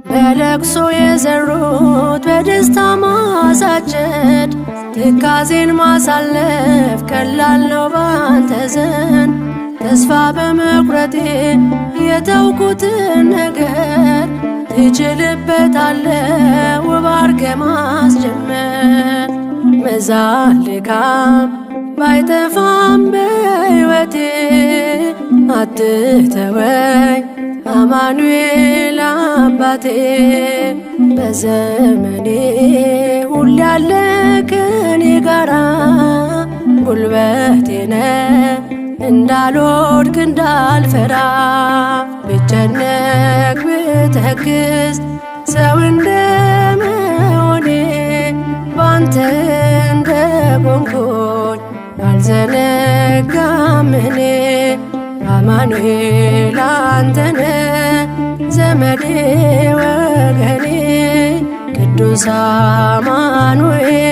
በለቅሶ የዘሩት በደስታ ማሳጨድ ትካዜን ማሳለፍ ቀላል ነው ባንተ ዘንድ። ተስፋ በመቁረጤ የተውኩትን ነገር ትችልበታለህ ውብ አድርገህ ማስጀመር። መዛል ድካም ባይጠፋም በሕይወቴ አትተወኝ አማኑኤል አባቴ። በዘመኔ ሁሌ ያለ ከኔ ጋራ ጉልበቴ ነህ እንዳልወድቅ እንዳልፈራ። ብጨነቅ ብተክዝ ሰው እንደመሆኔ ባንተ እንደቆምኩኝ አልዘነጋም እኔ። አማኑኤል አንተነ ዘመዴ ወገኔ ቅዱስ አማኑኤል